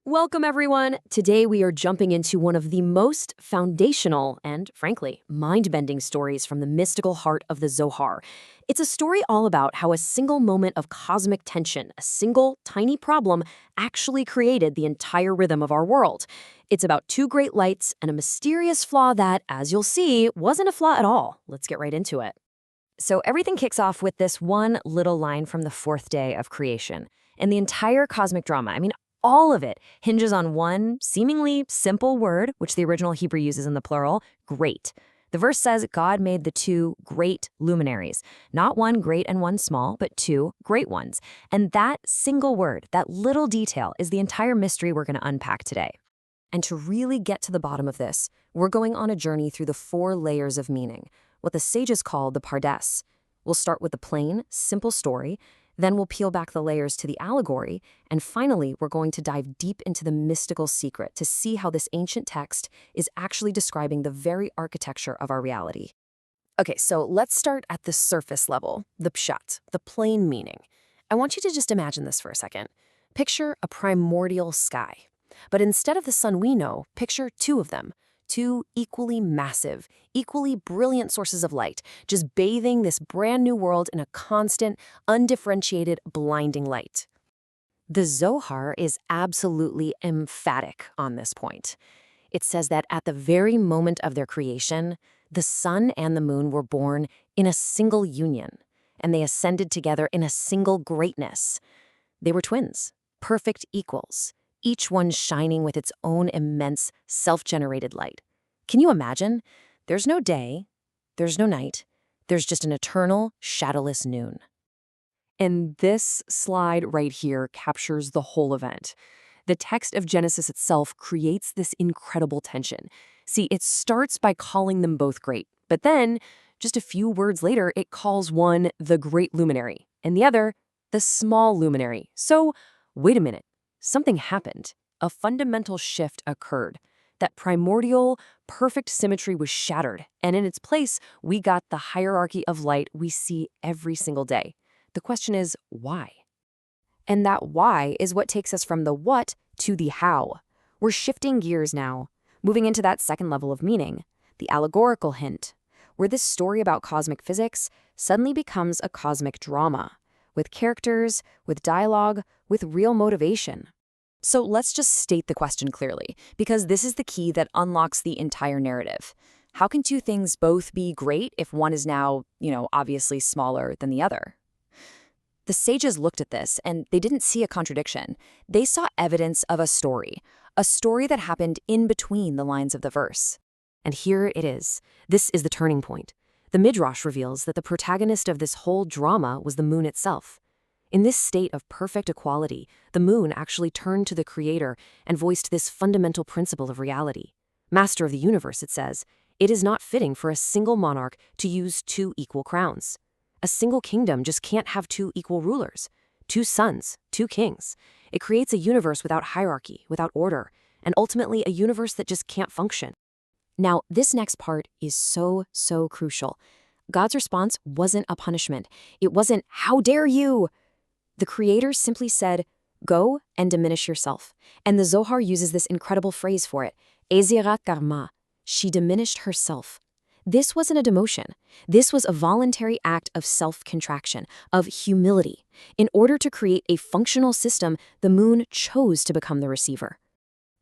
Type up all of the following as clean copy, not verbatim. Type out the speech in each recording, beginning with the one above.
Welcome, everyone. Today, we are jumping into one of the most foundational and, frankly, mind-bending stories from the mystical heart of the Zohar. It's a story all about how a single moment of cosmic tension, a single tiny problem, actually created the entire rhythm of our world. It's about two great lights and a mysterious flaw that, as you'll see, wasn't a flaw at all. Let's get right into it. So everything kicks off with this one little line from the fourth day of creation. And the entire cosmic drama, all of it hinges on one seemingly simple word, which the original Hebrew uses in the plural, great. The verse says God made the two great luminaries, not one great and one small, but two great ones. And that single word, that little detail, is the entire mystery we're going to unpack today. And to really get to the bottom of this, we're going on a journey through the four layers of meaning, what the sages call the pardes. We'll start with the plain, simple story, then we'll peel back the layers to the allegory, and finally, we're going to dive deep into the mystical secret to see how this ancient text is actually describing the very architecture of our reality. Okay, so let's start at the surface level, the pshat, the plain meaning. I want you to just imagine this for a second. Picture a primordial sky. But instead of the sun we know, picture two of them. Two equally massive, equally brilliant sources of light, just bathing this brand new world in a constant, undifferentiated, blinding light. The Zohar is absolutely emphatic on this point. It says that at the very moment of their creation, the sun and the moon were born in a single union, and they ascended together in a single greatness. They were twins, perfect equals, each one shining with its own immense, self-generated light. Can you imagine? There's no day, there's no night, there's just an eternal, shadowless noon. And this slide right here captures the whole event. The text of Genesis itself creates this incredible tension. See, it starts by calling them both great, but then, just a few words later, it calls one the great luminary, and the other the small luminary. So, wait a minute. Something happened. A fundamental shift occurred. That primordial, perfect symmetry was shattered, and in its place, we got the hierarchy of light we see every single day. The question is, why? And that why is what takes us from the what to the how. We're shifting gears now, moving into that second level of meaning, the allegorical hint, where this story about cosmic physics suddenly becomes a cosmic drama, with characters, with dialogue, with real motivation. So let's just state the question clearly, because this is the key that unlocks the entire narrative. How can two things both be great if one is now, obviously smaller than the other? The sages looked at this, and they didn't see a contradiction. They saw evidence of a story that happened in between the lines of the verse. And here it is. This is the turning point. The Midrash reveals that the protagonist of this whole drama was the moon itself. In this state of perfect equality, the moon actually turned to the Creator and voiced this fundamental principle of reality. Master of the universe, it says, it is not fitting for a single monarch to use two equal crowns. A single kingdom just can't have two equal rulers, two sons, two kings. It creates a universe without hierarchy, without order, and ultimately a universe that just can't function. Now, this next part is so crucial. God's response wasn't a punishment. It wasn't, "How dare you?" The Creator simply said, "Go and diminish yourself." And the Zohar uses this incredible phrase for it, "Ezirat karma." She diminished herself. This wasn't a demotion. This was a voluntary act of self-contraction, of humility. In order to create a functional system, the moon chose to become the receiver.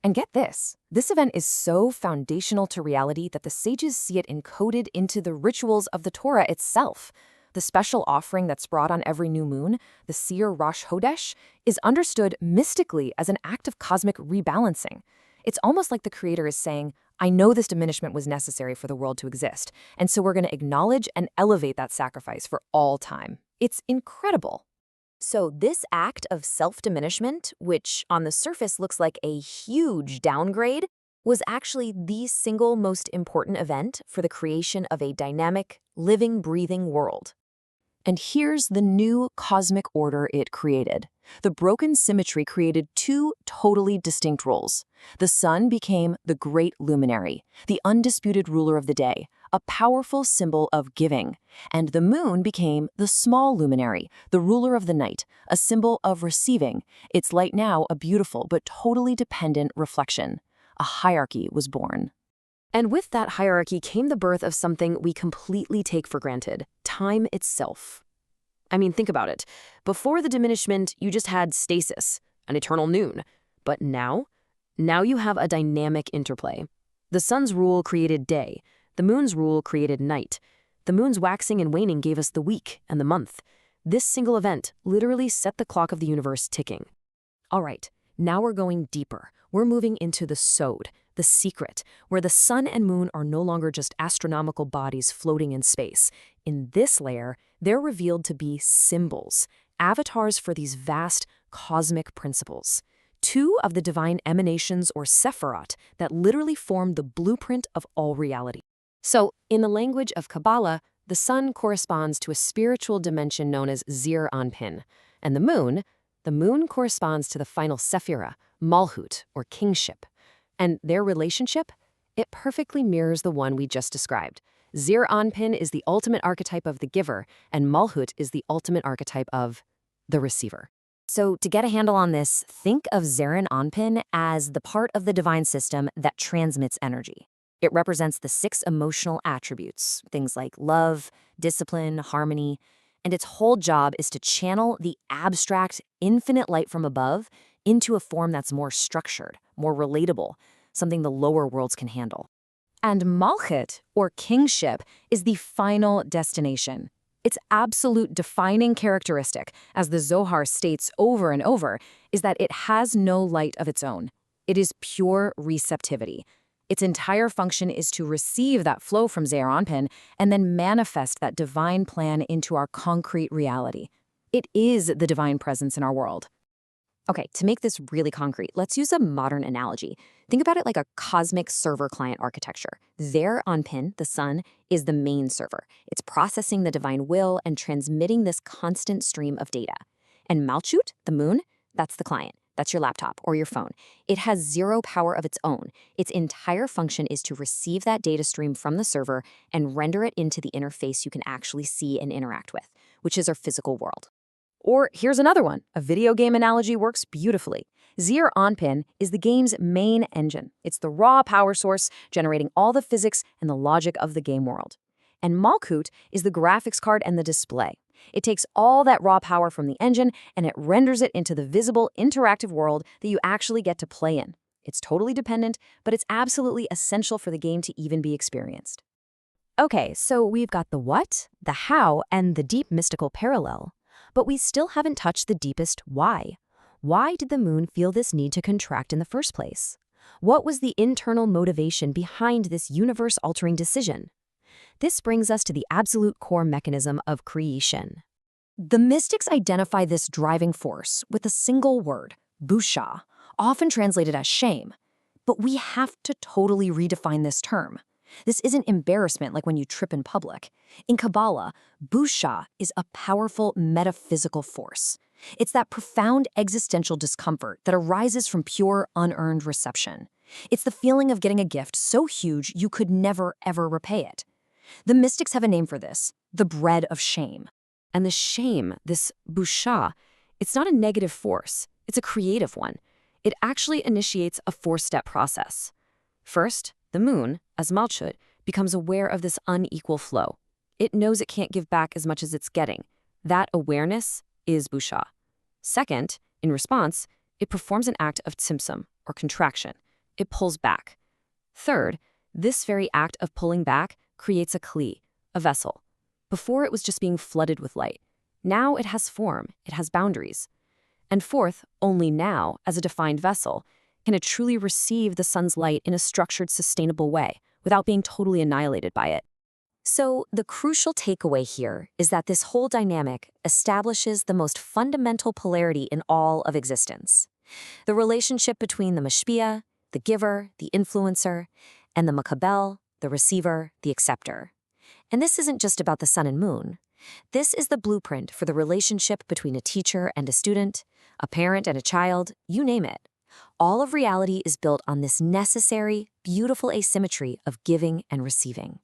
And get this event is so foundational to reality that the sages see it encoded into the rituals of the Torah itself. The special offering that's brought on every new moon, the Seir Rosh Hodesh, is understood mystically as an act of cosmic rebalancing. It's almost like the Creator is saying, I know this diminishment was necessary for the world to exist, and so we're going to acknowledge and elevate that sacrifice for all time. It's incredible. So this act of self-diminishment, which on the surface looks like a huge downgrade, was actually the single most important event for the creation of a dynamic, living, breathing world. And here's the new cosmic order it created. The broken symmetry created two totally distinct roles. The sun became the great luminary, the undisputed ruler of the day, a powerful symbol of giving. And the moon became the small luminary, the ruler of the night, a symbol of receiving, its light now a beautiful but totally dependent reflection. A hierarchy was born. And with that hierarchy came the birth of something we completely take for granted: time itself. I mean, think about it. Before the diminishment, you just had stasis, an eternal noon. But now you have a dynamic interplay. The sun's rule created day. The moon's rule created night. The moon's waxing and waning gave us the week and the month. This single event literally set the clock of the universe ticking. All right, now we're going deeper. We're moving into the sod, the secret, where the sun and moon are no longer just astronomical bodies floating in space. In this layer, they're revealed to be symbols, avatars for these vast cosmic principles. Two of the divine emanations or sephirot that literally form the blueprint of all reality. So, in the language of Kabbalah, the sun corresponds to a spiritual dimension known as Zir Anpin, and the moon corresponds to the final sephira, Malhut, or kingship. And their relationship? It perfectly mirrors the one we just described. Zir Anpin is the ultimate archetype of the giver, and Malhut is the ultimate archetype of the receiver. So to get a handle on this, think of Zerin Anpin as the part of the divine system that transmits energy. It represents the 6 emotional attributes, things like love, discipline, harmony, and its whole job is to channel the abstract, infinite light from above into a form that's more structured, more relatable, something the lower worlds can handle. And Malchut, or kingship, is the final destination. Its absolute defining characteristic, as the Zohar states over and over, is that it has no light of its own. It is pure receptivity. Its entire function is to receive that flow from Zeir Anpin and then manifest that divine plan into our concrete reality. It is the divine presence in our world. Okay, to make this really concrete, let's use a modern analogy. Think about it like a cosmic server-client architecture. Zeir Anpin, the sun, is the main server. It's processing the divine will and transmitting this constant stream of data. And Malchut, the moon, that's the client. That's your laptop or your phone. It has zero power of its own. Its entire function is to receive that data stream from the server and render it into the interface you can actually see and interact with, which is our physical world. Or here's another one. A video game analogy works beautifully. Zeir Anpin is the game's main engine. It's the raw power source generating all the physics and the logic of the game world. And Malchut is the graphics card and the display. It takes all that raw power from the engine and it renders it into the visible, interactive world that you actually get to play in. It's totally dependent, but it's absolutely essential for the game to even be experienced. Okay, so we've got the what, the how, and the deep mystical parallel. But we still haven't touched the deepest why. Why did the moon feel this need to contract in the first place? What was the internal motivation behind this universe-altering decision? This brings us to the absolute core mechanism of creation. The mystics identify this driving force with a single word, busha, often translated as shame. But we have to totally redefine this term. This isn't embarrassment like when you trip in public. In Kabbalah, busha is a powerful metaphysical force. It's that profound existential discomfort that arises from pure, unearned reception. It's the feeling of getting a gift so huge you could never, ever repay it. The mystics have a name for this, the bread of shame. And the shame, this busha, it's not a negative force. It's a creative one. It actually initiates a 4-step process. First, the moon, as Malchut, becomes aware of this unequal flow. It knows it can't give back as much as it's getting. That awareness is busha. Second, in response, it performs an act of tzimtzum, or contraction. It pulls back. Third, this very act of pulling back creates a kli, a vessel. Before it was just being flooded with light. Now it has form, it has boundaries. And fourth, only now, as a defined vessel, can it truly receive the sun's light in a structured, sustainable way, without being totally annihilated by it. So the crucial takeaway here is that this whole dynamic establishes the most fundamental polarity in all of existence. The relationship between the mashpia, the giver, the influencer, and the makabel, the receiver, the acceptor. And this isn't just about the sun and moon. This is the blueprint for the relationship between a teacher and a student, a parent and a child, you name it. All of reality is built on this necessary, beautiful asymmetry of giving and receiving.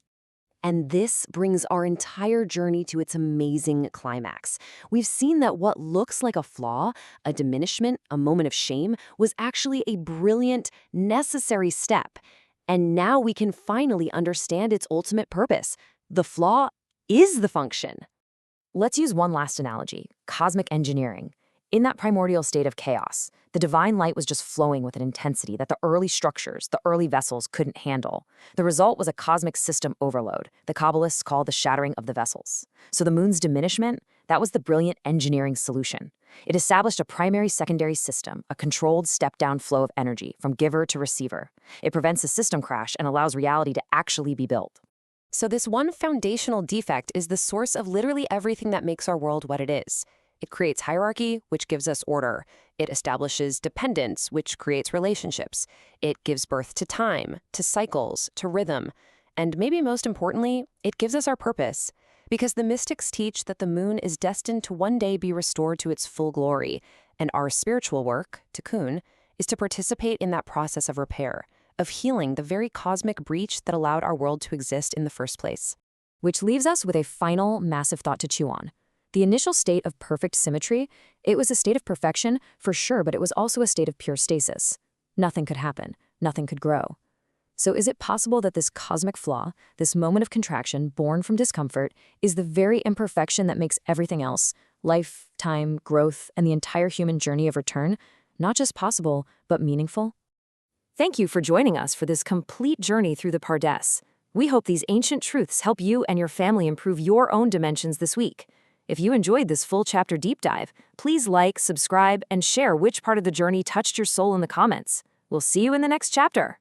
And this brings our entire journey to its amazing climax. We've seen that what looks like a flaw, a diminishment, a moment of shame, was actually a brilliant, necessary step. And now we can finally understand its ultimate purpose. The flaw is the function. Let's use one last analogy, cosmic engineering. In that primordial state of chaos, the divine light was just flowing with an intensity that the early structures, the early vessels couldn't handle. The result was a cosmic system overload, the Kabbalists call the shattering of the vessels. So the moon's diminishment, that was the brilliant engineering solution. It established a primary-secondary system, a controlled step-down flow of energy from giver to receiver. It prevents a system crash and allows reality to actually be built. So this one foundational defect is the source of literally everything that makes our world what it is. It creates hierarchy, which gives us order. It establishes dependence, which creates relationships. It gives birth to time, to cycles, to rhythm. And maybe most importantly, it gives us our purpose. Because the mystics teach that the moon is destined to one day be restored to its full glory. And our spiritual work, tikkun, is to participate in that process of repair, of healing the very cosmic breach that allowed our world to exist in the first place. Which leaves us with a final, massive thought to chew on. The initial state of perfect symmetry, it was a state of perfection, for sure, but it was also a state of pure stasis. Nothing could happen. Nothing could grow. So is it possible that this cosmic flaw, this moment of contraction born from discomfort, is the very imperfection that makes everything else, life, time, growth, and the entire human journey of return, not just possible, but meaningful? Thank you for joining us for this complete journey through the Pardes. We hope these ancient truths help you and your family improve your own dimensions this week. If you enjoyed this full chapter deep dive, please like, subscribe, and share which part of the journey touched your soul in the comments. We'll see you in the next chapter.